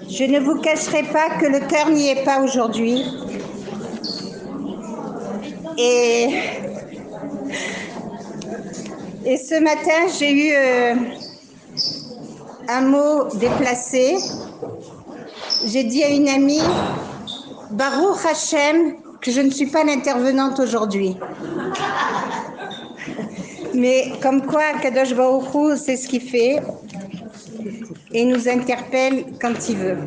Je ne vous cacherai pas que le cœur n'y est pas aujourd'hui. Et ce matin, j'ai eu un mot déplacé. J'ai dit à une amie, Baruch Hashem, que je ne suis pas l'intervenante aujourd'hui. Mais comme quoi, Kadosh Baruch Hu, c'est ce qu'il fait et nous interpelle quand il veut.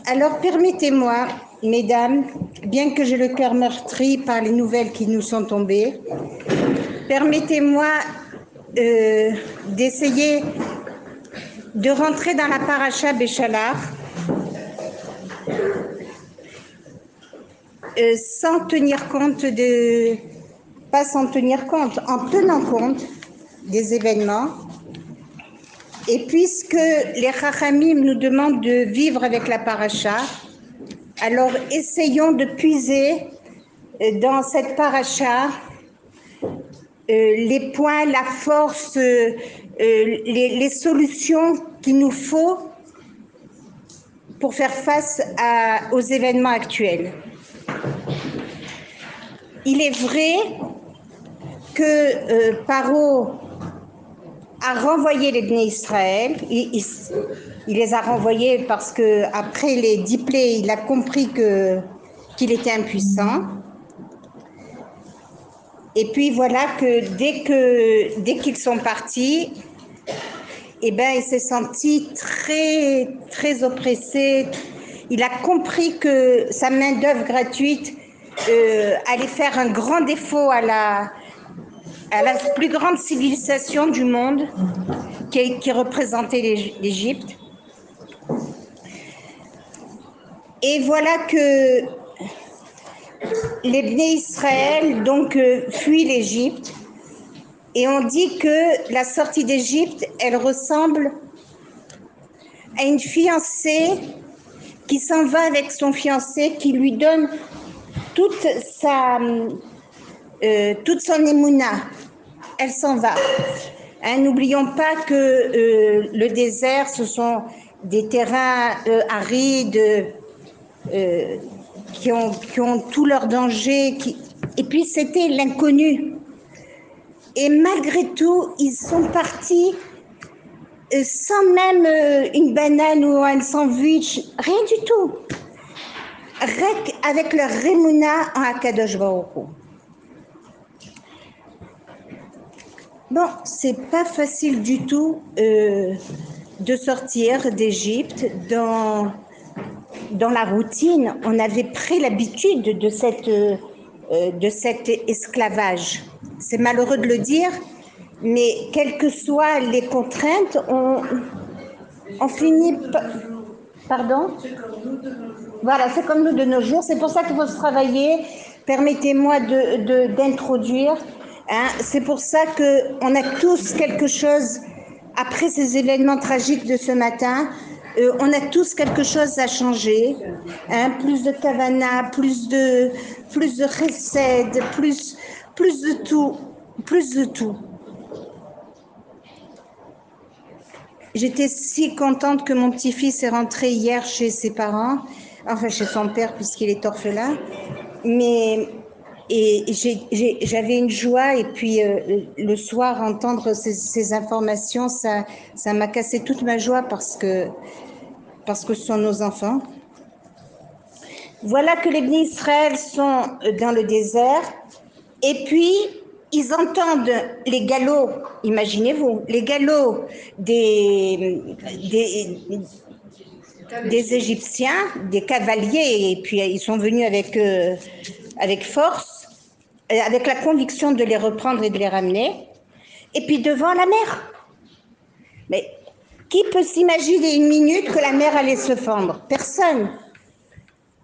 Alors permettez-moi, mesdames, bien que j'ai le cœur meurtri par les nouvelles qui nous sont tombées, permettez-moi d'essayer de rentrer dans la paracha Béchalach sans tenir compte pas sans tenir compte, en tenant compte des événements. Et puisque les Chachamim nous demandent de vivre avec la paracha, alors essayons de puiser dans cette paracha les points, la force, les solutions qu'il nous faut pour faire face aux événements actuels. Il est vrai que Paro a renvoyé les Bnei Israël. Il les a renvoyés parce que après les 10 plaies, il a compris qu'il était impuissant. Et puis voilà que dès qu'ils sont partis, eh ben, il s'est senti très, très oppressé. Il a compris que sa main-d'œuvre gratuite allait faire un grand défaut à la plus grande civilisation du monde qui représentait l'Égypte. Et voilà que les Bnei Israël donc fuient l'Égypte. Et on dit que la sortie d'Égypte, elle ressemble à une fiancée qui s'en va avec son fiancé, qui lui donne toute son émouna. Elle s'en va. Hein, n'oublions pas que le désert, ce sont des terrains arides qui ont tous leurs dangers. Et puis c'était l'inconnu. Et malgré tout, ils sont partis sans même une banane ou un sandwich, rien du tout. Avec leur Remouna en Akadosh Baruch Hu. Bon, c'est pas facile du tout de sortir d'Égypte dans la routine. On avait pris l'habitude de cet esclavage. C'est malheureux de le dire, mais quelles que soient les contraintes, on finit par... Pardon ? Voilà, c'est comme nous de nos jours. C'est pour ça qu'il faut se travailler. Permettez-moi d'introduire. Hein, c'est pour ça qu'on a tous quelque chose, après ces événements tragiques de ce matin, on a tous quelque chose à changer. Hein, plus de kavana, plus de chesed, plus de tout. Plus de tout. J'étais si contente que mon petit-fils est rentré hier chez ses parents, enfin chez son père puisqu'il est orphelin, et j'avais une joie, et puis le soir entendre ces informations, ça m'a cassé toute ma joie parce que ce sont nos enfants. Voilà que les Bnei Israël sont dans le désert, et puis ils entendent les galops, imaginez-vous, les galops des Égyptiens, des cavaliers, et puis ils sont venus avec force, avec la conviction de les reprendre et de les ramener, et puis devant la mer. Mais qui peut s'imaginer une minute que la mer allait se fendre? Personne.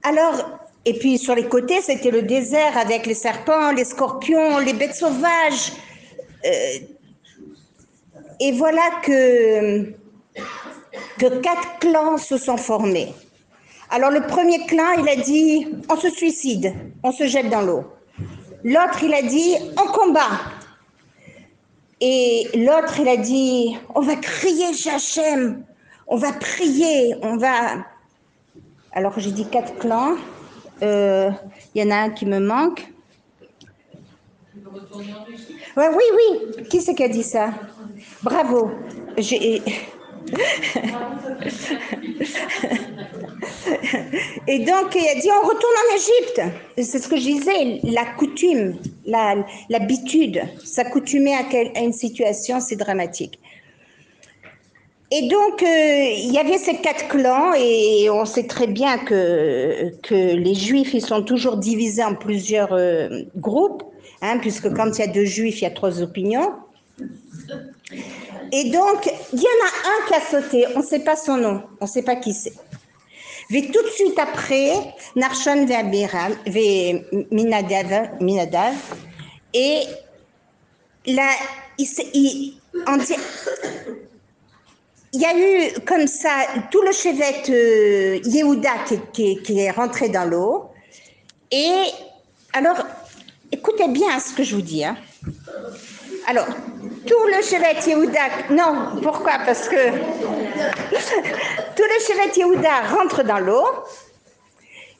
Alors, et puis sur les côtés, c'était le désert avec les serpents, les scorpions, les bêtes sauvages. Et voilà que 4 clans se sont formés. Alors le premier clan, il a dit, on se suicide, on se jette dans l'eau. L'autre, il a dit, on combat. Et l'autre, il a dit, on va crier Hachem, On va prier, on va... Alors j'ai dit 4 clans, y en a un qui me manque. Ouais, oui, oui, qui c'est qui a dit ça? Bravo. Et donc, il a dit, on retourne en Égypte. C'est ce que je disais, la coutume, l'habitude, s'accoutumer à une situation, c'est dramatique. Et donc, il y avait ces 4 clans et on sait très bien que les Juifs, ils sont toujours divisés en plusieurs groupes, hein, puisque quand il y a 2 Juifs, il y a 3 opinions. Et donc, il y en a un qui a sauté, on ne sait pas son nom, on ne sait pas qui c'est. Mais tout de suite après, Narshon ve Minadav, et là, il y a eu comme ça tout le chevet Yehuda qui est rentré dans l'eau. Et alors, écoutez bien ce que je vous dis. Hein. Alors, tout le chevet Yehuda, non, pourquoi? Parce que tout le chevet Yehuda rentre dans l'eau.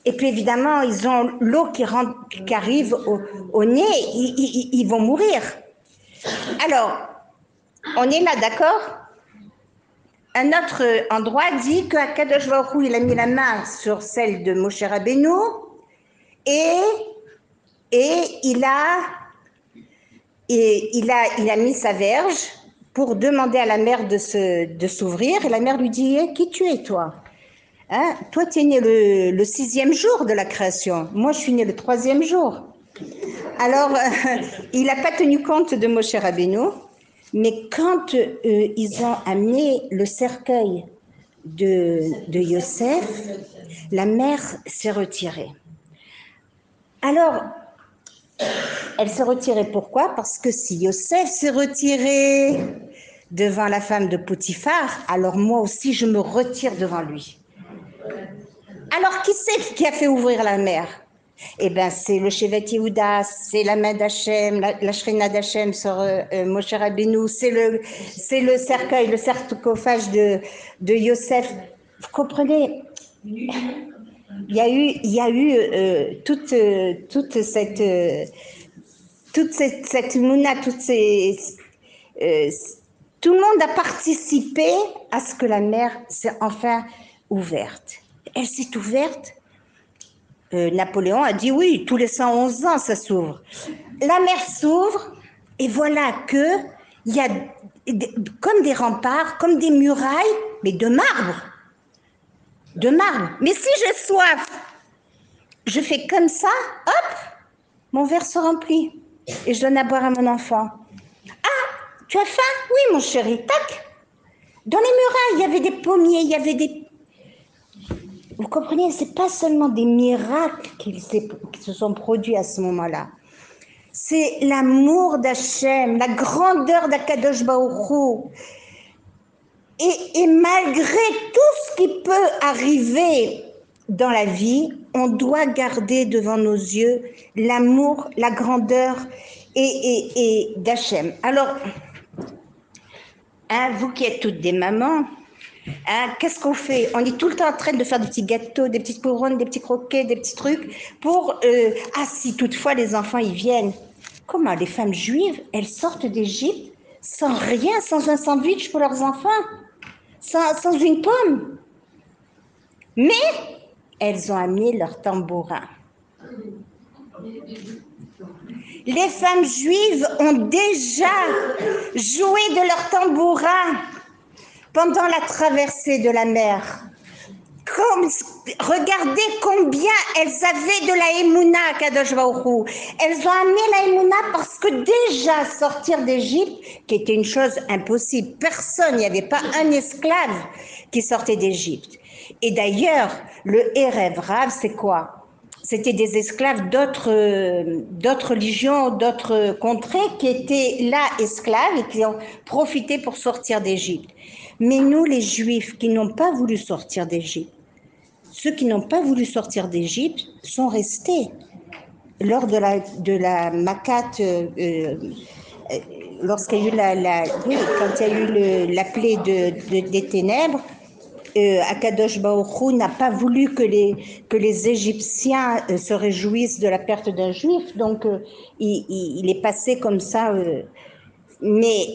Et puis évidemment, ils ont l'eau qui arrive au nez, ils vont mourir. Alors, on est là, d'accord? Un autre endroit dit qu'Akadosh Baruch Hu, il a mis la main sur celle de Moshe Rabbeinu et il a mis sa verge pour demander à la mère de s'ouvrir. Et la mère lui dit, qui tu es toi? Hein? Toi, tu es né le 6e jour de la création. Moi, je suis né le 3e jour. Alors, il n'a pas tenu compte de Moshe Rabbeinu. Mais quand ils ont amené le cercueil de Yosef, la mère s'est retirée. Alors, elle s'est retirée pourquoi? Parce que si Yosef s'est retiré devant la femme de Potiphar, alors moi aussi je me retire devant lui. Alors qui c'est qui a fait ouvrir la mer? Eh bien, c'est le Shevet Yehuda, c'est la main d'Hachem, la Shrina d'Hachem sur Moshe Rabbeinu, c'est le cercueil, le sarcophage de Yosef. Vous comprenez? Il y a eu toute cette mouna, tout le monde a participé à ce que la mer s'est enfin ouverte. Elle s'est ouverte. Napoléon a dit oui, tous les 111 ans ça s'ouvre. La mer s'ouvre et voilà que il y a comme des remparts, comme des murailles, mais de marbre. De marbre. Mais si j'ai soif, je fais comme ça, hop, mon verre se remplit et je donne à boire à mon enfant. Ah, tu as faim? Oui, mon chéri, tac. Dans les murailles, il y avait des pommiers, il y avait des... Vous comprenez, ce n'est pas seulement des miracles qui se sont produits à ce moment-là. C'est l'amour d'Hachem, la grandeur d'Akadosh Baruch Hu. Et malgré tout ce qui peut arriver dans la vie, on doit garder devant nos yeux l'amour, la grandeur et d'Hachem. Alors, hein, vous qui êtes toutes des mamans, hein, qu'est-ce qu'on fait? On est tout le temps en train de faire des petits gâteaux, des petites couronnes, des petits croquets, des petits trucs pour... si toutefois les enfants y viennent. Comment les femmes juives, elles sortent d'Égypte sans rien, sans un sandwich pour leurs enfants, sans une pomme. Mais elles ont amené leur tambourin. Les femmes juives ont déjà joué de leur tambourin pendant la traversée de la mer. Regardez combien elles avaient de la Emouna à Kadosh Baruch Hu. Elles ont amené la Emouna parce que déjà sortir d'Égypte, qui était une chose impossible, personne, il n'y avait pas un esclave qui sortait d'Égypte. Et d'ailleurs, le Erev Rav, c'est quoi? C'était des esclaves d'autres religions, d'autres contrées qui étaient là esclaves et qui ont profité pour sortir d'Égypte. Mais nous, les Juifs qui n'ont pas voulu sortir d'Égypte, ceux qui n'ont pas voulu sortir d'Égypte sont restés. Lors de la Makat, lorsqu'il y a eu quand il y a eu la plaie des ténèbres, Akadosh Baruch Hu n'a pas voulu que les Égyptiens se réjouissent de la perte d'un Juif, donc il est passé comme ça. Mais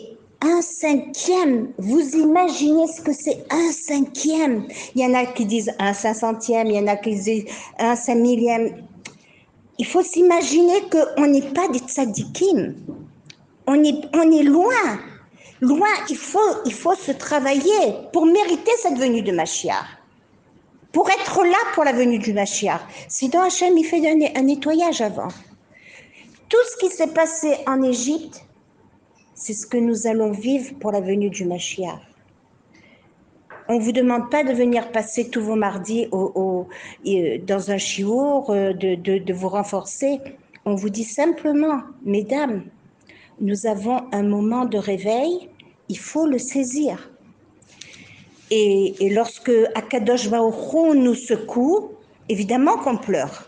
un cinquième, vous imaginez ce que c'est un cinquième? Il y en a qui disent un 500e, il y en a qui disent un 5 000e. Il faut s'imaginer qu'on n'est pas des tzadikim. On est loin. Loin, il faut se travailler pour mériter cette venue de Mashiach. Pour être là pour la venue du Mashiach. Sinon, Hachem, il fait un nettoyage avant. Tout ce qui s'est passé en Égypte, c'est ce que nous allons vivre pour la venue du Mashiach. On ne vous demande pas de venir passer tous vos mardis dans un chiour, de vous renforcer. On vous dit simplement, mesdames, nous avons un moment de réveil, il faut le saisir. Et lorsque Akadosh Baruch Hu nous secoue, évidemment qu'on pleure.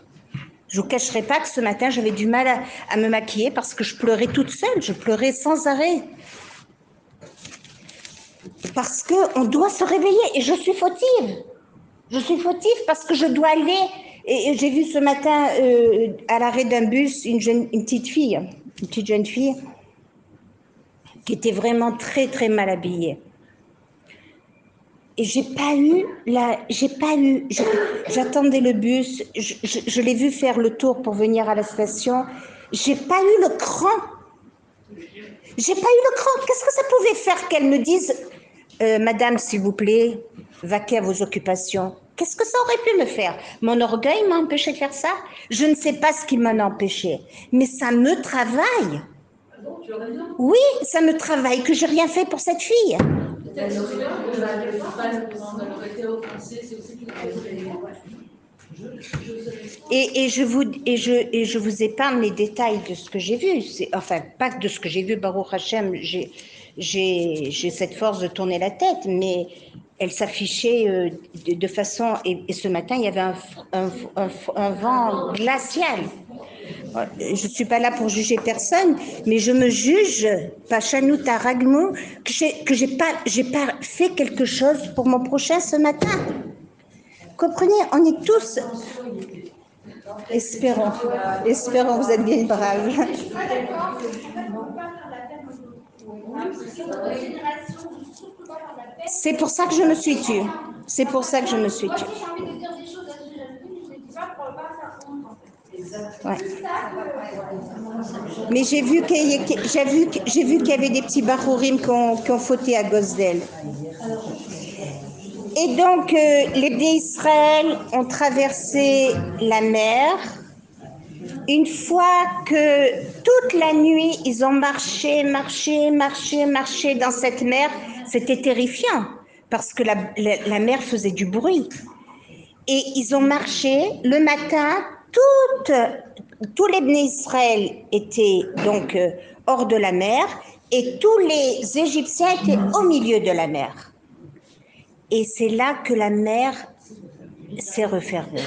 Je ne vous cacherai pas que ce matin, j'avais du mal à me maquiller parce que je pleurais toute seule, je pleurais sans arrêt. Parce qu'on doit se réveiller et je suis fautive. Je suis fautive parce que je dois aller. Et j'ai vu ce matin à l'arrêt d'un bus une petite jeune fille qui était vraiment très très mal habillée. Et j'attendais le bus, je l'ai vu faire le tour pour venir à la station. J'ai pas eu le cran. Qu'est-ce que ça pouvait faire qu'elle me dise Madame, s'il vous plaît, vaquez à vos occupations. Qu'est-ce que ça aurait pu me faire? Mon orgueil m'a empêché de faire ça. Je ne sais pas ce qui m'en a empêché, mais ça me travaille. Oui, ça me travaille que j'ai rien fait pour cette fille. Et je vous épargne les détails de ce que j'ai vu. Enfin, pas de ce que j'ai vu, Baruch Hashem, j'ai cette force de tourner la tête, mais elle s'affichait de façon... Et ce matin, il y avait un vent glacial. Je ne suis pas là pour juger personne, mais je me juge, Pachanou Taragmou, que j'ai pas fait quelque chose pour mon prochain ce matin. Comprenez, on est tous... Espérons, vous êtes bien braves. C'est pour ça que je me suis tue. Ouais. Mais j'ai vu qu'il y avait des petits barourim qui ont fauté à Gosdel. Et donc, les Bnei Israël ont traversé la mer. Une fois que toute la nuit, ils ont marché dans cette mer, c'était terrifiant parce que la mer faisait du bruit. Et ils ont marché le matin, tous les Bnei Israël étaient donc hors de la mer et tous les Égyptiens étaient au milieu de la mer. Et c'est là que la mer s'est refermée.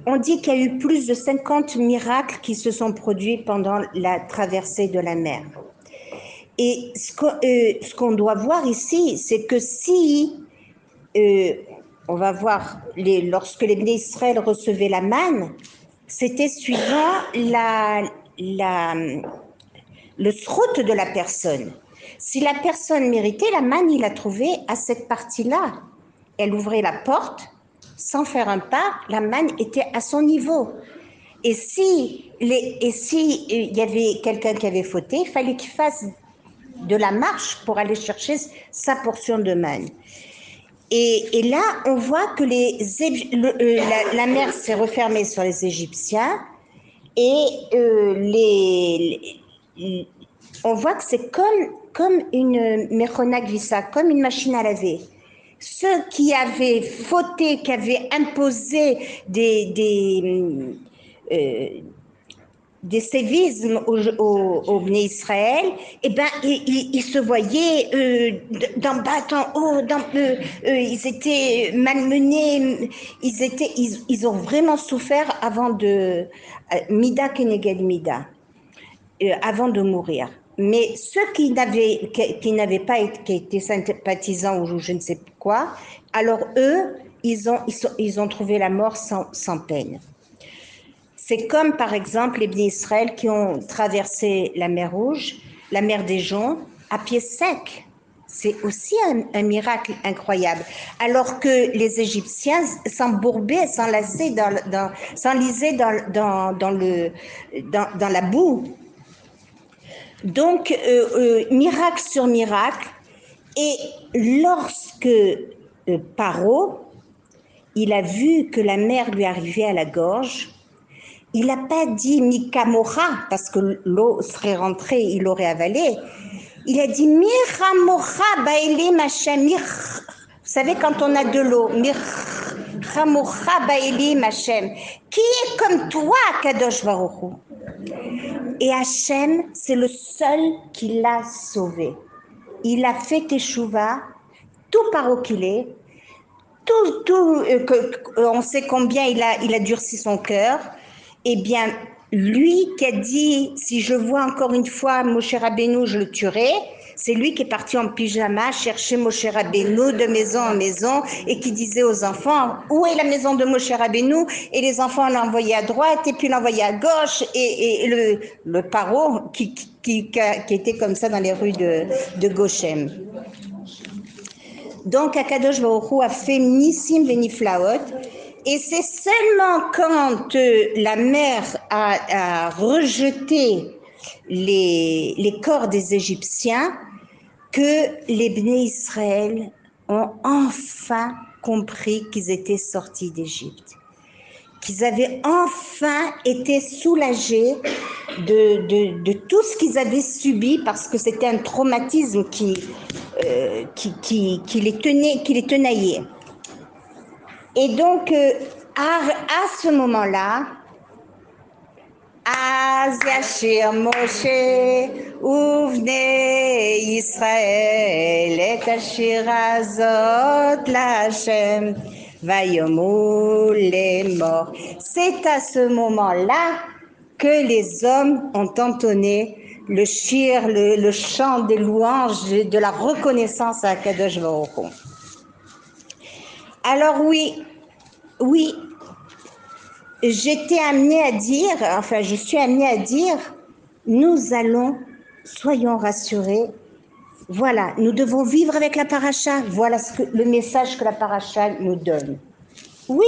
On dit qu'il y a eu plus de 50 miracles qui se sont produits pendant la traversée de la mer. Et ce qu'on doit voir ici, c'est que si, on va voir, lorsque les Bnei Israël recevaient la manne, c'était suivant le srout de la personne. Si la personne méritait, la manne, il la trouvait à cette partie-là. Elle ouvrait la porte, sans faire un pas, la manne était à son niveau. Et si il y avait quelqu'un qui avait fauté, il fallait qu'il fasse de la marche pour aller chercher sa portion de manne. Et là, on voit que la mer s'est refermée sur les Égyptiens et on voit que c'est comme une Mechona Gvissa, comme une machine à laver. Ceux qui avaient fauté, qui avaient imposé des sévismes au Bnei Israël, eh ben, ils se voyaient d'en bas en haut, ils étaient malmenés, ils ont vraiment souffert avant de Mida Keneged Mida, avant de mourir. Mais ceux qui n'avaient pas été sympathisants ou je ne sais quoi, alors eux, ils ont trouvé la mort sans peine. C'est comme par exemple les Bnei Israël qui ont traversé la mer Rouge, la mer des Joncs, à pied sec. C'est aussi un miracle incroyable. Alors que les Égyptiens s'embourbaient, s'enlisaient dans la boue. Donc, miracle sur miracle. Et lorsque Paro, il a vu que la mer lui arrivait à la gorge, il n'a pas dit Mikamora, parce que l'eau serait rentrée, il l'aurait avalé. Il a dit Mirhamora Baelim Hashem. Vous savez, quand on a de l'eau, Mirhamora Baelim Hashem. Qui est comme toi, Kadosh Baruch Hu? Et Hachem, c'est le seul qui l'a sauvé. Il a fait Teshuvah, tout Paro qu'il est, on sait combien il a durci son cœur. Eh bien, lui qui a dit, si je vois encore une fois Moshe Rabbeinu, je le tuerai, c'est lui qui est parti en pyjama chercher Moshe Rabbeinu de maison en maison et qui disait aux enfants, où est la maison de Moshe Rabbeinu? Et les enfants l'envoyaient à droite et puis l'envoyaient à gauche et le paro qui était comme ça dans les rues de Goshen. Donc Akadosh Baruch Hu a fait Nissim Veniflaot. Et c'est seulement quand la mer a rejeté les corps des Égyptiens que les Bnei Israël ont enfin compris qu'ils étaient sortis d'Égypte, qu'ils avaient enfin été soulagés de tout ce qu'ils avaient subi, parce que c'était un traumatisme qui les tenaillait. Et donc, à ce moment-là, Az Yashir Moshe Uvnei Israël et Ashir Azot L'Hashem Vayomu Lemor. C'est à ce moment-là que les hommes ont entonné le shir, le chant des louanges, de la reconnaissance à Kadosh Baruch Hu. Alors oui, j'étais amenée à dire, enfin je suis amenée à dire, nous allons, soyons rassurés, voilà, nous devons vivre avec la paracha, voilà le message que la paracha nous donne. Oui,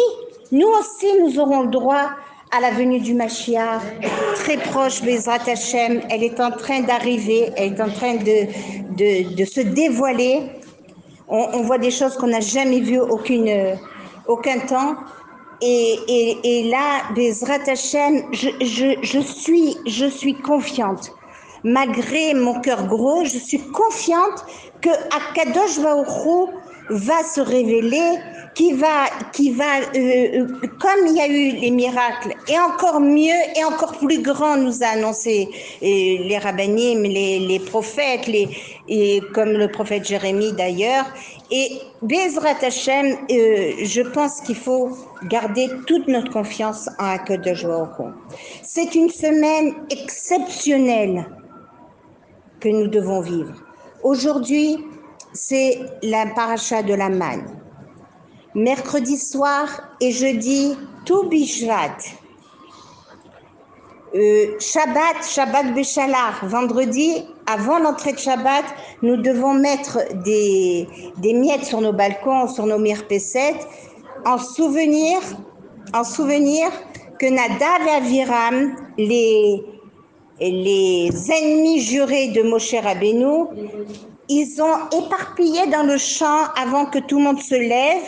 nous aussi nous aurons le droit à la venue du Mashiach, très proche, Bezrat Hashem, elle est en train d'arriver, elle est en train de se dévoiler. On voit des choses qu'on n'a jamais vues aucun temps. Et là, Bezrat Hashem, je suis confiante. Malgré mon cœur gros, je suis confiante que Akadosh Baruch Hu va se révéler, qui va comme il y a eu les miracles, et encore mieux et encore plus grand nous a annoncé les rabbanim, les prophètes, et comme le prophète Jérémie d'ailleurs. Et Bezrat Hashem, je pense qu'il faut garder toute notre confiance en Akadosh Baruch Hu. C'est une semaine exceptionnelle que nous devons vivre. Aujourd'hui, c'est la paracha de la manne. Mercredi soir et jeudi, tout Bishvat. Shabbat Béchalar. Vendredi, avant l'entrée de Shabbat, nous devons mettre des miettes sur nos balcons, sur nos mirpessettes, en souvenir que Nadav et Aviram, les ennemis jurés de Moshe Rabbeinu, ils ont éparpillé dans le champ avant que tout le monde se lève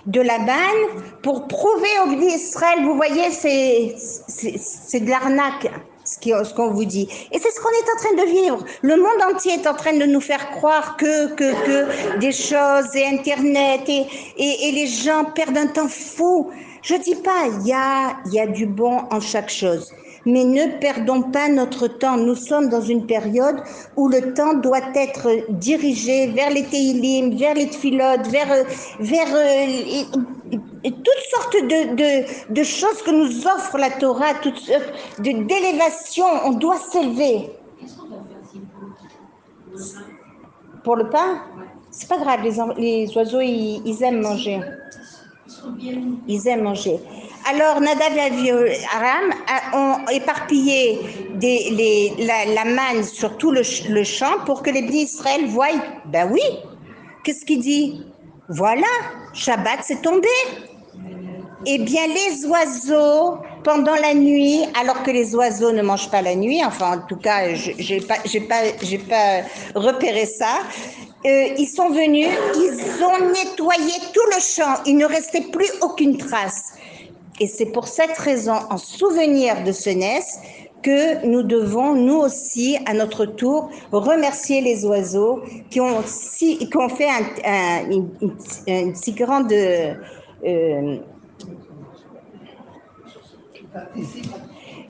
de la manne pour prouver au Bnei Israël, vous voyez, c'est de l'arnaque ce qu'on vous dit. Et c'est ce qu'on est en train de vivre. Le monde entier est en train de nous faire croire que des choses et Internet et les gens perdent un temps fou. Je dis pas, il y a du bon en chaque chose. Mais ne perdons pas notre temps. Nous sommes dans une période où le temps doit être dirigé vers les Teilim, vers les Tfilot, vers toutes sortes de choses que nous offre la Torah, toutes sortes d'élévation. On doit s'élever. Pour le pain, c'est pas grave, les oiseaux, ils aiment manger. Ils aiment manger. Alors, Nadav et Aram ont éparpillé la manne sur tout le champ pour que les bénis Israël voient. Ben oui, qu'est-ce qu'il dit? Voilà, Shabbat c'est tombé. Eh bien, les oiseaux, pendant la nuit, alors que les oiseaux ne mangent pas la nuit, enfin, en tout cas, j'ai pas repéré ça, ils sont venus, ils ont nettoyé tout le champ, il ne restait plus aucune trace. Et c'est pour cette raison, en souvenir de ce NES, que nous devons, nous aussi, à notre tour, remercier les oiseaux qui ont fait une si grande...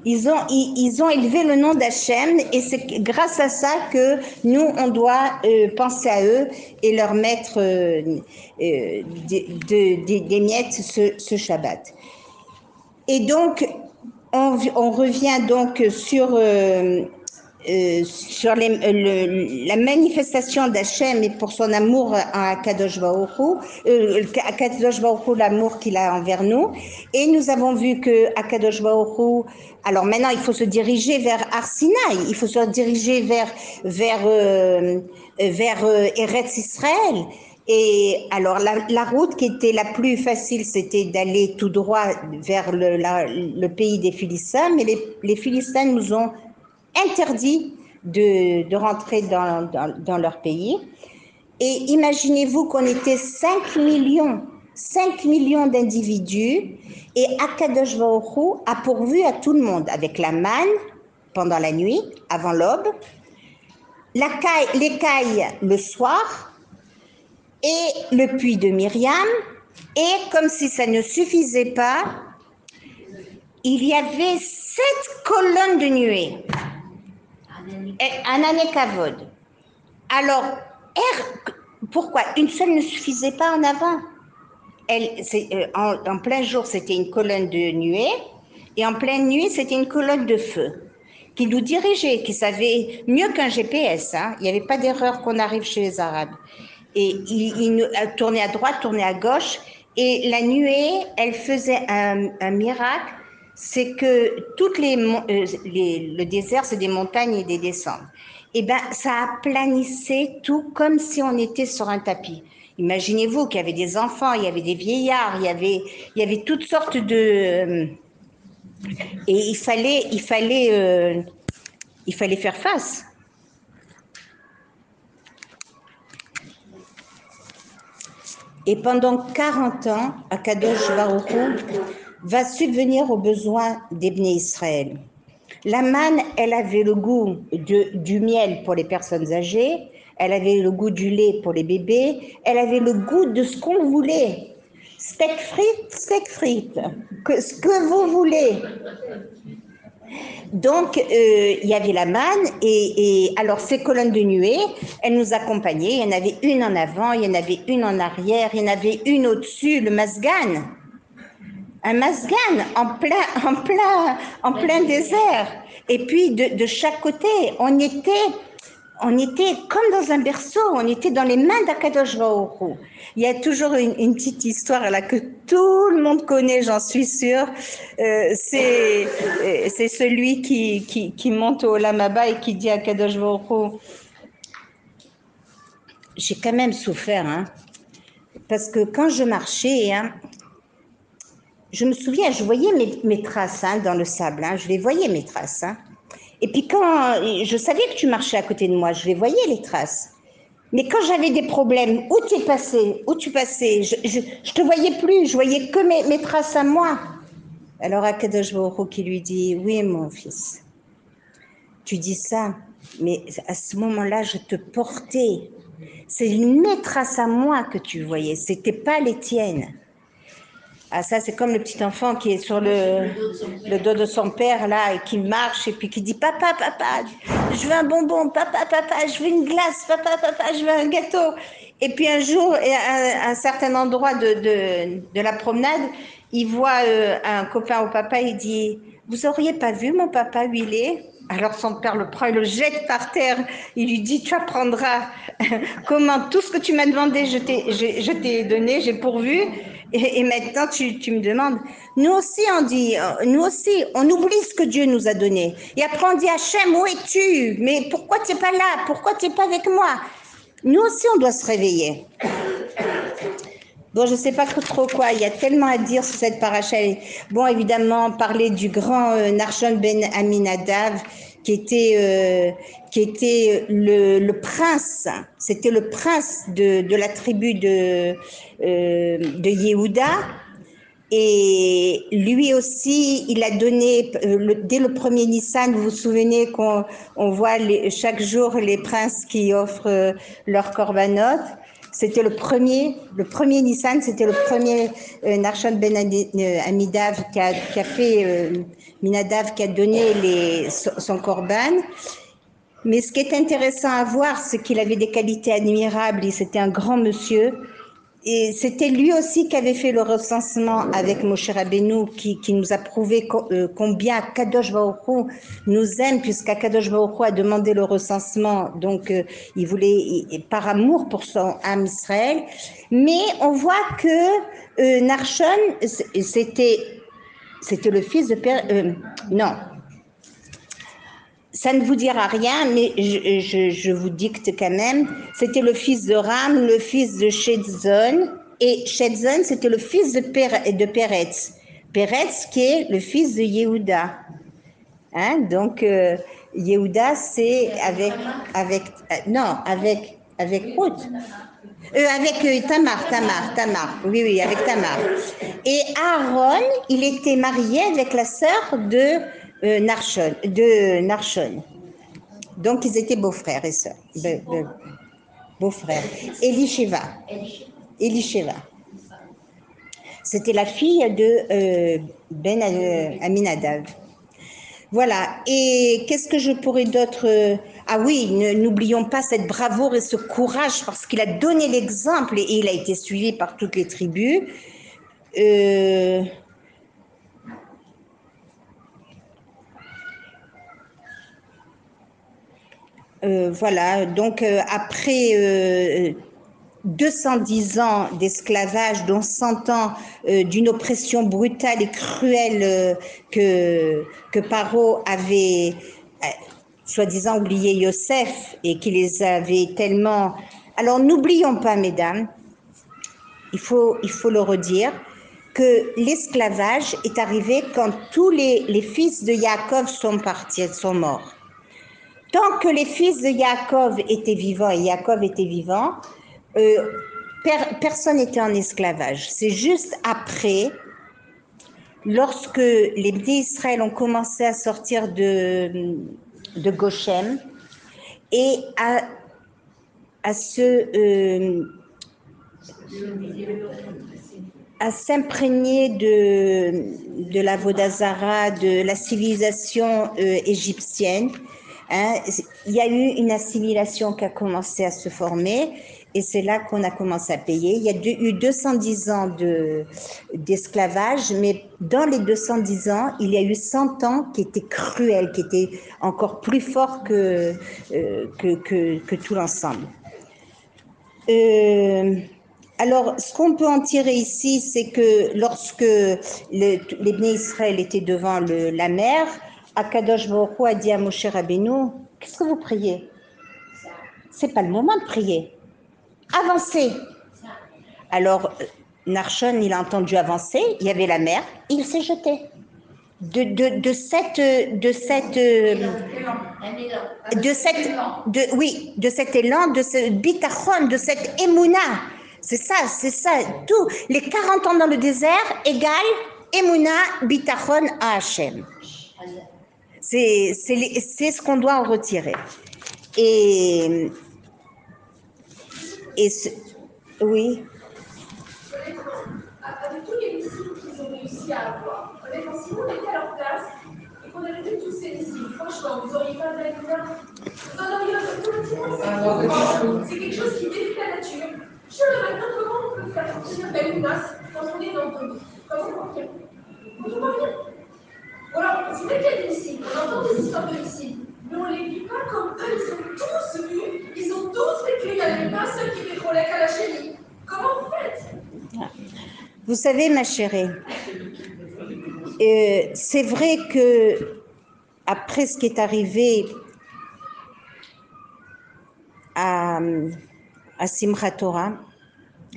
ils ont élevé le nom d'Hachem et c'est grâce à ça que nous, on doit penser à eux et leur mettre des miettes ce Shabbat. Et donc, on revient donc sur la manifestation d'Hachem et pour son amour à Kadosh Baruch Hu, l'amour qu'il a envers nous. Et nous avons vu que Kadosh Baruch Hu, alors maintenant il faut se diriger vers Arsinaï, il faut se diriger vers Eretz Israël. Et alors la route qui était la plus facile, c'était d'aller tout droit vers le pays des Philistins, mais les Philistins nous ont interdit de rentrer dans leur pays. Et imaginez-vous qu'on était 5 millions d'individus et Akadosh Baruch Hu a pourvu à tout le monde avec la manne pendant la nuit, avant l'aube, l'écaille le soir et le puits de Myriam. Et comme si ça ne suffisait pas, il y avait 7 colonnes de nuée. Un année Kavod. Alors, pourquoi? Une seule ne suffisait pas en avant. En plein jour, c'était une colonne de nuée, et en pleine nuit, c'était une colonne de feu qui nous dirigeait, qui savait mieux qu'un GPS. Hein. Il n'y avait pas d'erreur qu'on arrive chez les Arabes. Et il tournait à droite, tournait à gauche, et la nuée, elle faisait un miracle. C'est que le désert, c'est des montagnes et des descentes. Et ben, ça aplanissait tout comme si on était sur un tapis. Imaginez-vous qu'il y avait des enfants, il y avait des vieillards, il y avait toutes sortes de... et il fallait faire face. Et pendant 40 ans, Akadosh Baruch Hu va subvenir aux besoins des Bnei Israël. La manne, elle avait le goût du miel pour les personnes âgées, elle avait le goût du lait pour les bébés, elle avait le goût de ce qu'on voulait. Steak frites, ce que vous voulez. Donc, il y avait la manne et alors ces colonnes de nuée, elles nous accompagnaient. Il y en avait une en avant, il y en avait une en arrière, il y en avait une au-dessus, le masgan. Un masgan en plein désert. Et puis, de chaque côté, on était comme dans un berceau, on était dans les mains d'Akadosh Baruch Hu. Il y a toujours une petite histoire là que tout le monde connaît, j'en suis sûre. C'est celui qui monte au Olam Haba et qui dit à Akadosh Baruch Hu, j'ai quand même souffert, hein, parce que quand je marchais, hein, je me souviens, je voyais mes traces hein, dans le sable, hein, je les voyais mes traces. Hein. Et puis quand je savais que tu marchais à côté de moi, je les voyais les traces. Mais quand j'avais des problèmes, où tu passais, je te voyais plus, je voyais que mes traces à moi. Alors Akadosh Baruch Hu qui lui dit, oui mon fils, tu dis ça, mais à ce moment-là, je te portais. C'est mes traces à moi que tu voyais, c'était pas les tiennes. Ah, ça, c'est comme le petit enfant qui est sur le dos de son père, là, et qui marche, et puis qui dit, papa, je veux un bonbon, papa, je veux une glace, papa, je veux un gâteau. Et puis un jour, à un certain endroit de la promenade, il voit un copain au papa, il dit, vous auriez pas vu mon papa où il est? Alors son père le prend et le jette par terre. Il lui dit, tu apprendras comment tout ce que tu m'as demandé, je t'ai donné, j'ai pourvu. Et maintenant, tu me demandes. Nous aussi, on dit, nous aussi, on oublie ce que Dieu nous a donné. Et après, on dit, Hachem, où es-tu? Mais pourquoi tu n'es pas là? Pourquoi tu n'es pas avec moi? Nous aussi, on doit se réveiller. Bon, je ne sais pas trop quoi, il y a tellement à dire sur cette paracha. Bon, évidemment, parler du grand Narshon ben Aminadav, qui était le prince, c'était le prince de la tribu de Yehuda. Et lui aussi, il a donné, dès le premier Nissan, vous vous souvenez qu'on voit chaque jour les princes qui offrent leurs korbanot. C'était le premier Nissan, c'était le premier Narshon ben Amidav qui a fait, Minadav qui a donné son korban. Mais ce qui est intéressant à voir, c'est qu'il avait des qualités admirables, c'était un grand monsieur. Et c'était lui aussi qui avait fait le recensement avec Moshe Rabbeinu, qui nous a prouvé combien Kadosh Baruch Hu nous aime, puisqu'Akadosh Baruch Hu a demandé le recensement, donc il voulait, par amour pour son âme Israël. Mais on voit que Narshon, c'était le fils de Père... non, ça ne vous dira rien, mais je vous dicte quand même. C'était le fils de Ram, le fils de Shetzon, et Shetzon, c'était le fils de Peretz. Peretz qui est le fils de Yehuda. Hein? Donc, Yehuda, c'est avec Ruth. Avec Tamar. Oui, avec Tamar. Et Aaron, il était marié avec la sœur de Narshon. Donc, ils étaient beaux-frères et sœurs. Beaux-frères. Elisheva. C'était la fille de Ben Aminadav. Voilà. Et qu'est-ce que je pourrais d'autre Ah oui, n'oublions pas cette bravoure et ce courage parce qu'il a donné l'exemple et il a été suivi par toutes les tribus. Voilà. Donc après 210 ans d'esclavage, dont 100 ans d'une oppression brutale et cruelle que Paro avait soi-disant oublié Yosef et qui les avait tellement... Alors n'oublions pas, mesdames, il faut le redire, que l'esclavage est arrivé quand tous les fils de Yaakov sont morts. Tant que les fils de Yaakov étaient vivants, et Yaakov était vivant, personne n'était en esclavage. C'est juste après, lorsque les Bnei Israël ont commencé à sortir de Goshen et à s'imprégner de la Vodazara, de la civilisation égyptienne. Hein, il y a eu une assimilation qui a commencé à se former et c'est là qu'on a commencé à payer. Il y a eu 210 ans d'esclavage, mais dans les 210 ans, il y a eu 100 ans qui étaient cruels, qui étaient encore plus forts que tout l'ensemble. Alors, ce qu'on peut en tirer ici, c'est que lorsque les Bnei Israël étaient devant la mer, Akadosh Baruch Hu a dit à Moshe Rabbeinu, qu'est-ce que vous priez? C'est pas le moment de prier. Avancez. Alors, Narshon, il a entendu avancer, il y avait la mer, il s'est jeté. De cet élan, de ce bitachon, de cette émouna. C'est ça. Tout, les 40 ans dans le désert égale émouna, bitachon à Hachem. C'est ce qu'on doit en retirer. Oui. Avec tous les missiles qu'ils ont réussi à avoir, honnêtement, si on était à leur place et qu'on avait vu tous ces missiles, franchement, vous n'auriez pas de la douleur. Vous en auriez un peu tout. C'est quelque chose qui défie la nature. Je sais maintenant comment on peut faire sortir la menace quand on est dans le dos, quand on voit rien. Alors, c'est vrai qu'il y a des missiles, on entend des histoires de missiles, mais on ne les vit pas comme eux, ils ont tous vu, ils ont tous vécu, il n'y avait pas un seul qui détrôlait qu'à la chérie. Comment vous faites? Vous savez, ma chérie, c'est vrai que après ce qui est arrivé à Simchat Torah,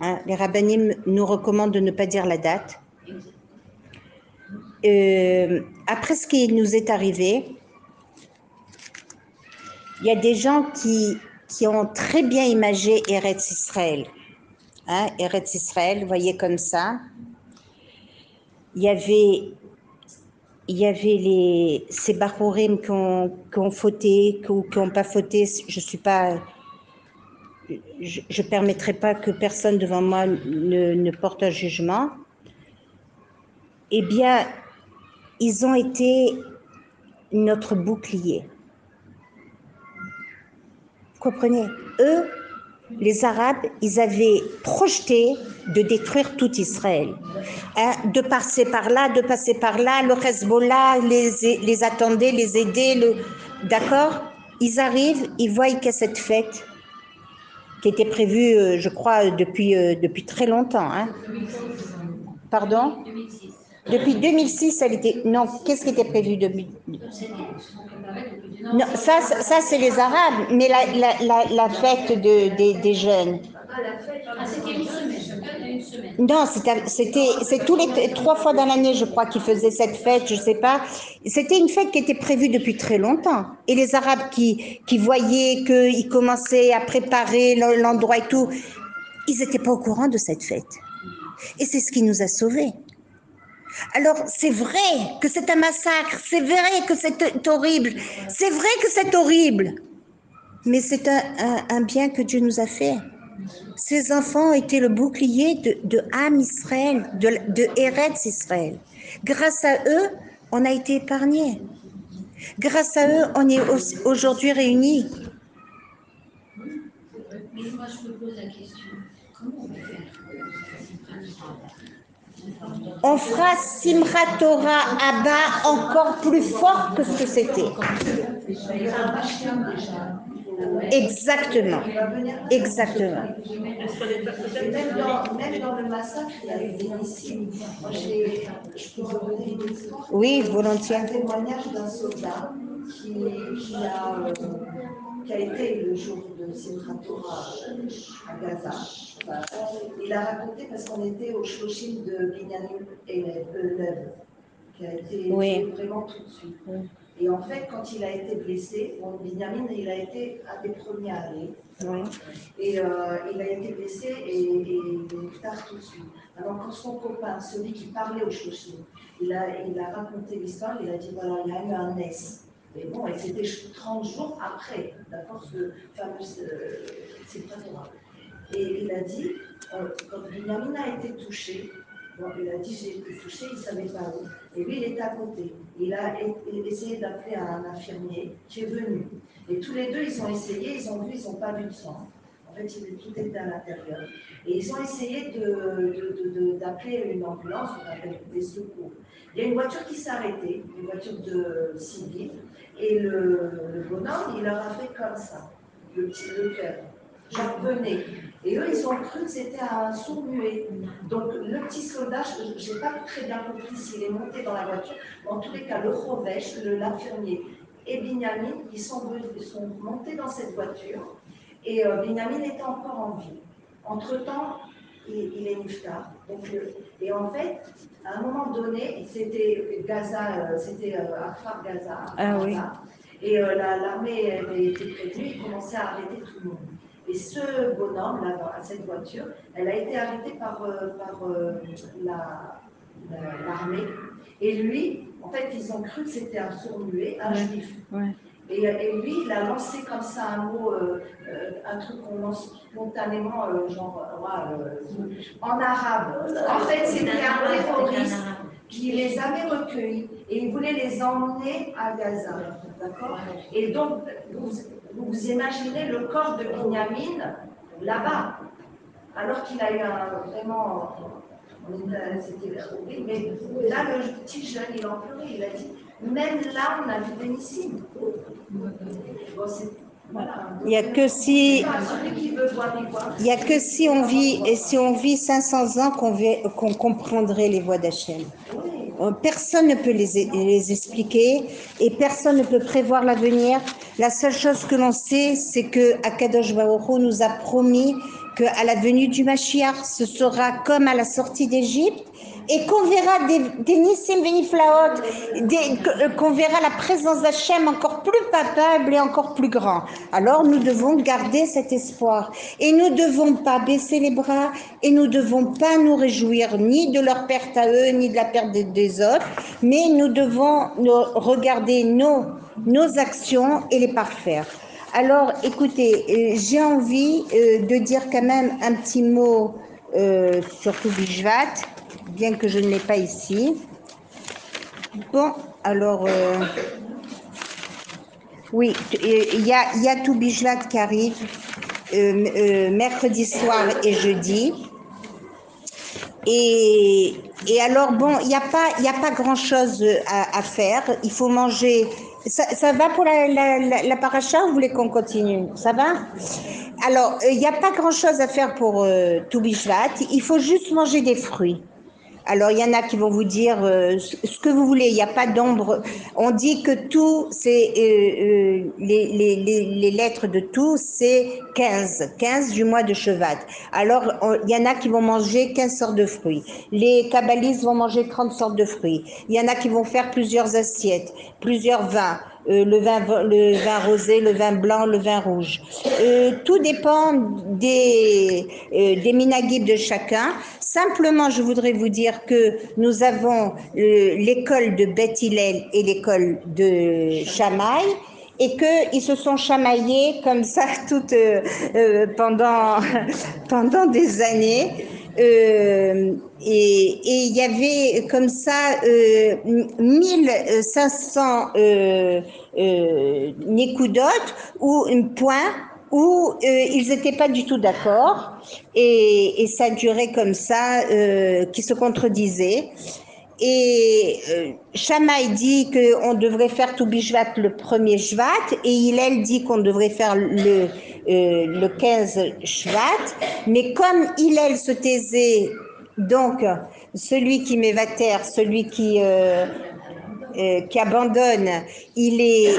hein, les rabbinim nous recommandent de ne pas dire la date. Après ce qui nous est arrivé, il y a des gens qui ont très bien imagé Eretz Israël. Hein, Eretz Israël, vous voyez comme ça. Il y avait ces Bachorim qui ont fauté, qui n'ont pas fauté. Je permettrai pas que personne devant moi ne porte un jugement. Eh bien, ils ont été notre bouclier. Vous comprenez? Eux, les Arabes, ils avaient projeté de détruire tout Israël. Hein, de passer par là, le Hezbollah les attendait, les aidait. D'accord? Ils arrivent, ils voient qu'il y a cette fête qui était prévue, je crois, depuis très longtemps. Hein. Pardon? Depuis 2006, elle était... Non, qu'est-ce qui était prévu depuis... Non, ça c'est les Arabes, mais la fête des jeunes. C'était une semaine. Non, c'est tous les 3 fois dans l'année, je crois, qu'ils faisaient cette fête, je sais pas. C'était une fête qui était prévue depuis très longtemps. Et les Arabes qui voyaient qu'ils commençaient à préparer l'endroit et tout, ils n'étaient pas au courant de cette fête. Et c'est ce qui nous a sauvés. Alors, c'est vrai que c'est un massacre, c'est vrai que c'est horrible, c'est vrai que c'est horrible, mais c'est un bien que Dieu nous a fait. Ces enfants ont été le bouclier de Am Israël, de Eretz Israël. Grâce à eux, on a été épargnés. Grâce à eux, on est aujourd'hui réunis. Mais moi, je me pose la question, comment on va faire? On fera Simchat Torah Abba encore plus fort que ce que c'était. Exactement. Exactement. Même dans le massacre, il y a eu des missiles. Moi, je peux vous donner une histoire. Oui, volontiers. Un témoignage d'un soldat qui a été le jour de Simchat Torah à Gaza. Enfin, il a raconté parce qu'on était au Shloshim de Binyamin Lev, qui a été tué vraiment tout de suite. Oui. Et en fait, quand il a été blessé, bon, Binyamin, il a été un des premiers à aller. Oui. Et il a été blessé et il est tard tout de suite. Alors, quand son copain, celui qui parlait au Shloshim, il a raconté l'histoire, il a dit voilà, il y a eu un NES. Mais bon, et c'était 30 jours après, d'accord, ce fameux Simchat Torah. Et il a dit, quand Binyamin a été touché, bon, il a dit j'ai été touché, il ne savait pas où. Et lui, il était à côté. Il a essayé d'appeler un infirmier qui est venu. Et tous les deux, ils ont essayé, ils ont vu, ils n'ont pas vu de sang. En fait, tout était à l'intérieur. Et ils ont essayé d'appeler une ambulance, on appelle des secours. Il y a une voiture qui s'est arrêtée, une voiture de civil, et le bonhomme, il leur a fait comme ça, le cœur. Genre, venez. Et eux, ils ont cru que c'était un sourd-muet. Donc, le petit soldat, je n'ai pas très bien compris s'il est monté dans la voiture. En tous les cas, le Chovesh, l'infirmier, et Binyamin, ils sont montés dans cette voiture. Et Binyamin était encore en vie. Entre-temps, il est niftar. Et en fait, à un moment donné, c'était Gaza, c'était Afar Gaza. Ah oui. Et l'armée avait été prévenue, ils commençaient à arrêter tout le monde. Et ce bonhomme, là, cette voiture, elle a été arrêtée par l'armée. Et lui, en fait, ils ont cru que c'était un sourd-muet, un juif. Ouais. Et lui, il a lancé comme ça un mot, un truc qu'on lance spontanément, en arabe. En fait, c'était un terroriste qui les avait recueillis et il voulait les emmener à Gaza. D'accord? Et donc, vous imaginez le corps de Binyamin là-bas, alors qu'il a eu vraiment C'était horrible. Mais là, le petit jeune, il en pleurait. Il a dit, même là, on a vu des missiles. Bon, voilà. Il n'y a que si... Celui qui veut voir les voix. Il n'y a que si on vit 500 ans qu'on comprendrait les voies d'Hachem. Personne ne peut les expliquer et personne ne peut prévoir l'avenir. La seule chose que l'on sait, c'est que Akadosh Baruch Hu nous a promis qu'à la venue du Mashiach, ce sera comme à la sortie d'Égypte et qu'on verra des Nissim Veniflaot, qu'on verra la présence d'Hachem encore plus palpable et encore plus grand. Alors nous devons garder cet espoir et nous ne devons pas baisser les bras et nous ne devons pas nous réjouir ni de leur perte à eux ni de la perte des autres, mais nous devons regarder nos actions et les parfaire. Alors écoutez, j'ai envie de dire quand même un petit mot sur Tou Bishvat, bien que je ne l'ai pas ici. Bon, alors, oui, il y a Tou Bishvat qui arrive mercredi soir et jeudi. Et alors, bon, il n'y a pas grand-chose à faire. Il faut manger. Ça va pour la paracha ou vous voulez qu'on continue? Ça va? Alors, il n'y a pas grand-chose à faire pour Tou Bishvat. Il faut juste manger des fruits. Alors, il y en a qui vont vous dire ce que vous voulez, il n'y a pas d'ombre. On dit que tout, c'est les lettres de tout, c'est 15 du mois de Shevat. Alors, il y en a qui vont manger 15 sortes de fruits. Les kabbalistes vont manger 30 sortes de fruits. Il y en a qui vont faire plusieurs assiettes, plusieurs vins. Le vin rosé, le vin blanc, le vin rouge. Tout dépend des minagib de chacun. Simplement, je voudrais vous dire que nous avons l'école de Beth Hillel et l'école de Shammai et qu'ils se sont chamaillés comme ça pendant des années. Et il y avait comme ça 1500 nekudotes ou un point où ils n'étaient pas du tout d'accord et ça durait comme ça, qui se contredisaient. Et Shammai dit qu'on devrait faire Tou Bishvat le 1er Shvat et Hillel dit qu'on devrait faire le 15 Shvat. Mais comme Hillel se taisait, donc celui qui m'évater, celui qui abandonne, il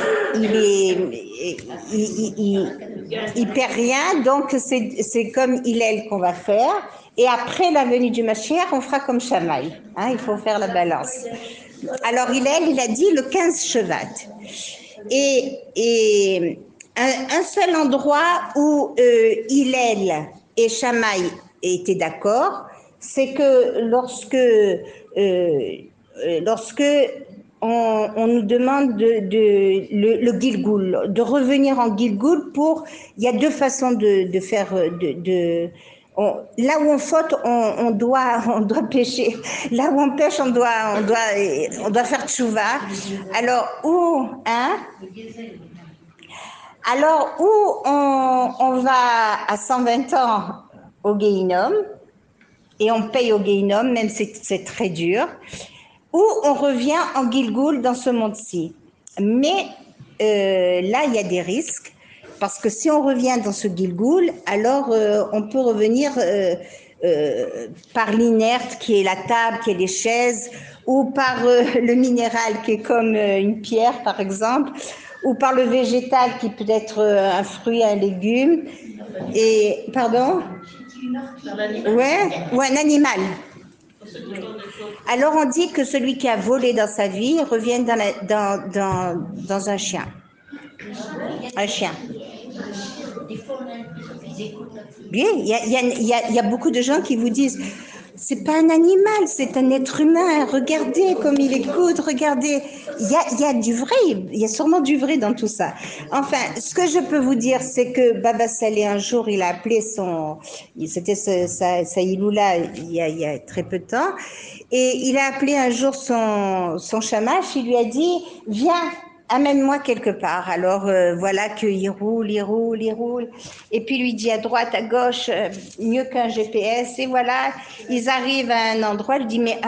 perd rien, donc c'est comme Hillel qu'on va faire. Et après la venue du Mashiach, on fera comme Shammai. Hein, il faut faire la balance. Alors Hillel, il a dit le 15 Shevat. Et un seul endroit où Hillel et Shammai étaient d'accord, c'est que lorsque on nous demande le Gilgoul, de revenir en Gilgoul il y a deux façons de faire, là où on faute, on doit pêcher. Là où on pêche, on doit faire tchouva. Alors, on va à 120 ans au Guéhinom, et on paye au Guéhinom, même si c'est très dur, ou on revient en Gilgoul dans ce monde-ci. Mais là, il y a des risques, parce que si on revient dans ce Gilgoul, alors on peut revenir par l'inerte qui est la table, qui est les chaises, ou par le minéral qui est comme une pierre, par exemple, ou par le végétal qui peut être un fruit, un légume, et pardon, ouais, ou un animal. Alors on dit que celui qui a volé dans sa vie revient dans un chien. Un chien. Bien, il y a beaucoup de gens qui vous disent c'est pas un animal, c'est un être humain. Regardez comme il écoute, regardez. Il y a du vrai, il y a sûrement du vrai dans tout ça. Enfin, ce que je peux vous dire, c'est que Baba Salé, un jour, il a appelé c'était sa Iloula il y a très peu de temps, et il a appelé un jour son shamash, il lui a dit, viens, amène-moi quelque part. Alors voilà qu'il roule, il roule, il roule. Et puis lui dit à droite, à gauche, mieux qu'un GPS. Et voilà, ils arrivent à un endroit. Il dit, mais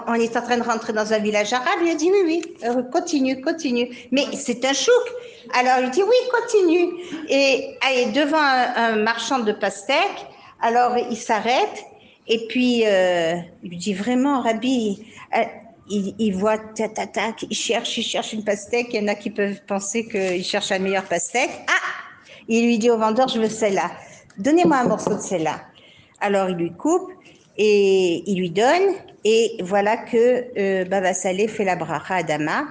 on est en train de rentrer dans un village arabe. Il a dit, oui, continue, continue. Mais c'est un chouk. Alors il dit, oui, continue. Et devant un marchand de pastèques, alors il s'arrête. Et puis il lui dit, vraiment, Rabbi, il voit tac, il cherche une pastèque. Il y en a qui peuvent penser qu'il cherche la meilleure pastèque. Ah! Il lui dit au vendeur, je veux celle-là. Donnez-moi un morceau de celle-là. Alors il lui coupe et il lui donne. Et voilà que Baba Saleh fait la bracha à Dama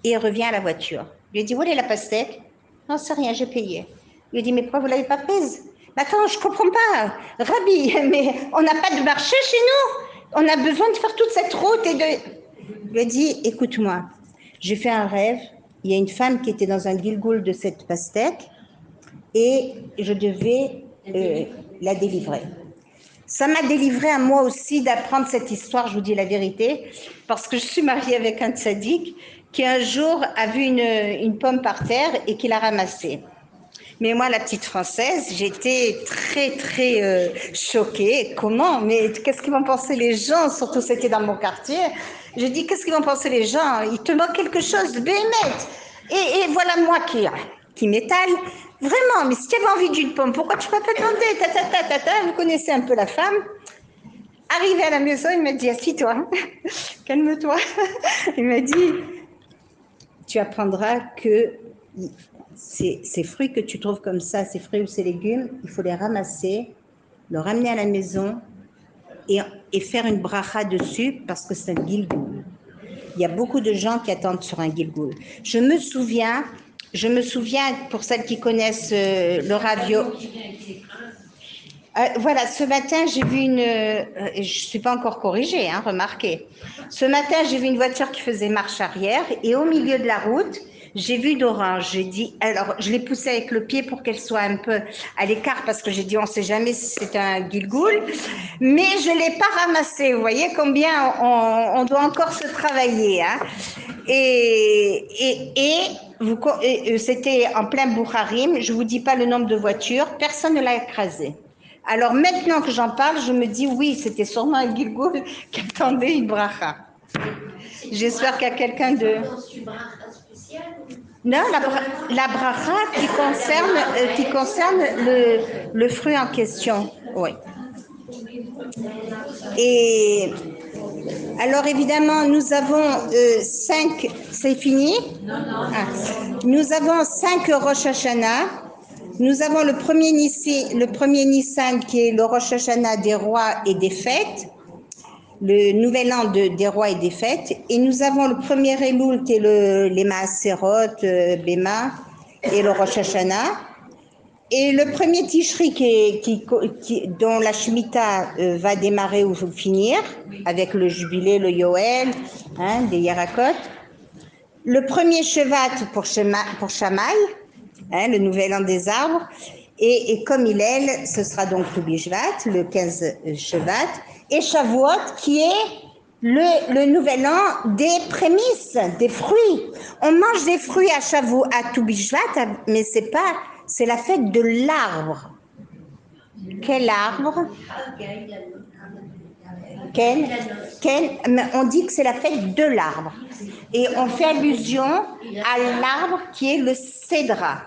et revient à la voiture. Il lui dit, où est la pastèque? Non, c'est rien, j'ai payé. Il lui dit, mais pourquoi vous ne l'avez pas prise? Mais attends, je ne comprends pas. Rabbi, mais on n'a pas de marché chez nous. On a besoin de faire toute cette route et de... Il lui a dit, écoute-moi, j'ai fait un rêve. Il y a une femme qui était dans un gilgoul de cette pastèque et je devais la délivrer. Ça m'a délivré à moi aussi d'apprendre cette histoire, je vous dis la vérité, parce que je suis mariée avec un tzaddik qui un jour a vu une pomme par terre et qui l'a ramassée. Mais moi, la petite française, j'étais très choquée. Comment? Mais qu'est-ce qu'ils vont penser les gens? Surtout, c'était dans mon quartier. Je dis, qu'est-ce qu'ils vont penser les gens? Il te manque quelque chose de béhémeth. Et voilà moi qui m'étale. Vraiment, mais si tu avais envie d'une pomme, pourquoi tu ne peux pas demander? Vous connaissez un peu la femme. Arrivé à la maison, il m'a dit, assis-toi, calme-toi. Il m'a dit, tu apprendras que ces fruits que tu trouves comme ça, ces fruits ou ces légumes, il faut les ramasser, le ramener à la maison et faire une bracha dessus parce que c'est un gilgoul. Il y a beaucoup de gens qui attendent sur un gilgoul. Je me souviens, pour celles qui connaissent le ravio. Voilà, ce matin, j'ai vu je ne suis pas encore corrigée, hein, remarquez. Ce matin, j'ai vu une voiture qui faisait marche arrière et au milieu de la route, j'ai vu d'orange. J'ai dit, alors, je l'ai poussée avec le pied pour qu'elle soit un peu à l'écart parce que j'ai dit, on ne sait jamais si c'est un gilgoul, mais je ne l'ai pas ramassée. Vous voyez combien on doit encore se travailler, hein. C'était en plein Bouharim, je ne vous dis pas le nombre de voitures, personne ne l'a écrasé. Alors maintenant que j'en parle, je me dis oui, c'était sûrement un gilgoul qui attendait une bracha. J'espère qu'il y a quelqu'un de... Non, la bracha qui concerne le fruit en question. Oui. Et alors évidemment, nous avons 5... C'est fini? Ah. Nous avons 5 Rosh Hashanah. Nous avons le premier Nissan qui est le Rosh Hashanah des rois et des fêtes, le nouvel an des rois et des fêtes. Et nous avons le premier Elul qui est les Maaserot, Bema et le Rosh Hashanah. Et le premier Tishri dont la Shemitah va démarrer ou finir, avec le Jubilé, le Yoel, hein, des Yarakot. Le premier Shevat pour Shammai, hein, le nouvel an des arbres, et comme il est, ce sera donc Toubi Shvat, le 15 Shevat, et Shavuot qui est le nouvel an des prémices, des fruits. On mange des fruits à Shavuot, à Toubi Shvat, mais c'est la fête de l'arbre. Quel arbre? On dit que c'est la fête de l'arbre. Et on fait allusion à l'arbre qui est le cédra,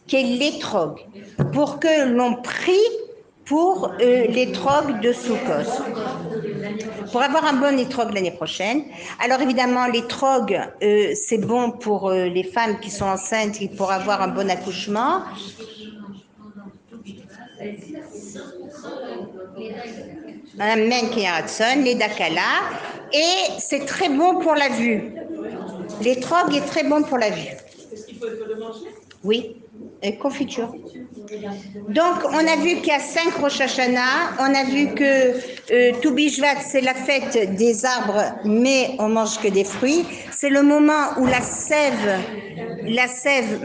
qui est l'étrog, pour que l'on prie pour l'étrog de Sukkot, pour avoir un bon étrog l'année prochaine. Alors évidemment, l'étrog, c'est bon pour les femmes qui sont enceintes et pour avoir un bon accouchement. Amen, Kiyaratson, les Dakala, et c'est très bon pour la vue. L'étrog est très bon pour la vue. Est-ce qu'il faut le manger? Oui, et confiture. Donc, on a vu qu'il y a 5 Rosh Hashanah, on a vu que Toubi Shvat, c'est la fête des arbres, mais on mange que des fruits. C'est le moment où la sève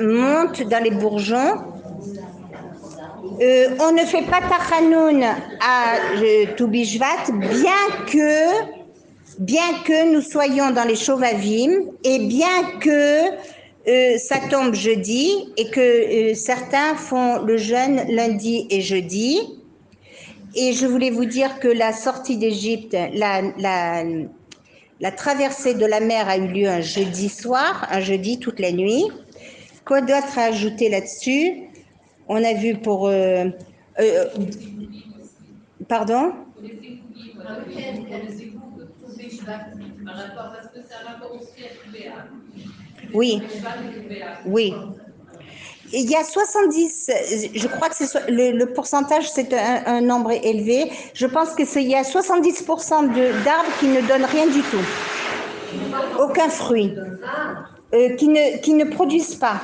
monte dans les bourgeons. On ne fait pas Tachanoun à Toubi Shvat, bien que bien que nous soyons dans les Shovavim et bien que ça tombe jeudi et que certains font le jeûne lundi et jeudi. Et je voulais vous dire que la sortie d'Égypte, la traversée de la mer a eu lieu un jeudi soir, un jeudi toute la nuit. Quoi d'autre à ajouter là-dessus? On a vu pour... pardon? Oui, oui. Il y a 70, je crois que c'est le pourcentage, c'est un nombre élevé. Je pense qu'il y a 70% d'arbres qui ne donnent rien du tout, aucun fruit, qui ne produisent pas.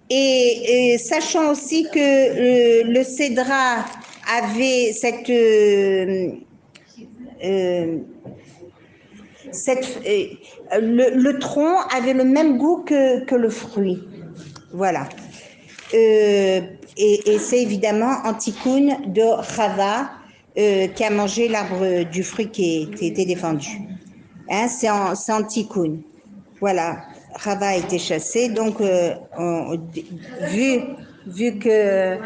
Et sachant aussi que le cédra avait le tronc avait le même goût que le fruit. Voilà. Et c'est évidemment Antikoun de Chava qui a mangé l'arbre du fruit qui était défendu. Hein, c'est Antikoun. Voilà. Chava a été chassée, donc vu que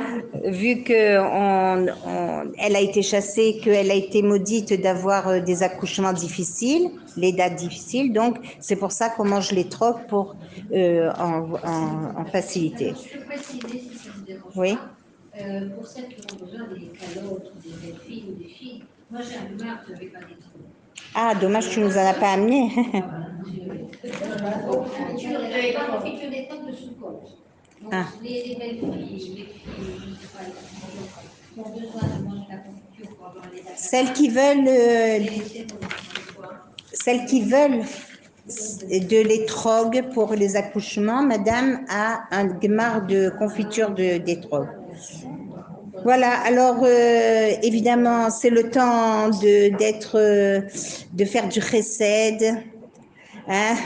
elle a été chassée, qu'elle a été maudite d'avoir des accouchements difficiles, les dates difficiles, donc c'est pour ça qu'on mange les trocs pour en faciliter. Alors, je peux préciser, si ça vous dérange Oui. pas, pour celles qui ont besoin des calottes, ou des belles filles ou des filles, moi j'ai un humeur, je n'avais pas des trocs. Ah, dommage, tu nous en as pas amené. La confiture des trocs de sous-côte. Donc, Ah. les belles filles, les filles, je ne sais pas, qui ont besoin de manger la confiture pour avoir les actes. Celles qui veulent de l'étrog pour les accouchements, madame a un gmar de confiture d'étrog. Voilà, alors évidemment, c'est le temps de faire du chesed. Hein?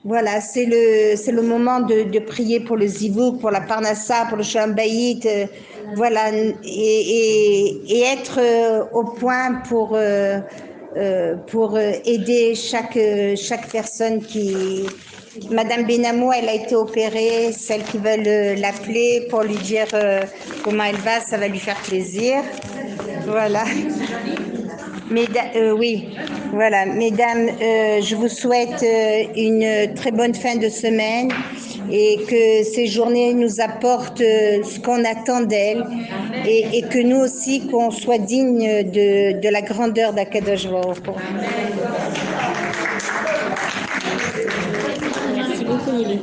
Voilà, c'est le moment de prier pour le zivouk, pour la parnassa, pour le shalom bayit, voilà, et être au point pour aider chaque personne qui... Madame Benamou, elle a été opérée, celles qui veulent l'appeler pour lui dire comment elle va, ça va lui faire plaisir. Voilà. Oui, voilà, mesdames, je vous souhaite une très bonne fin de semaine et que ces journées nous apportent ce qu'on attend d'elles et que nous aussi, qu'on soit digne de la grandeur d'Akadosh Baruch Hu. Merci beaucoup, Lily.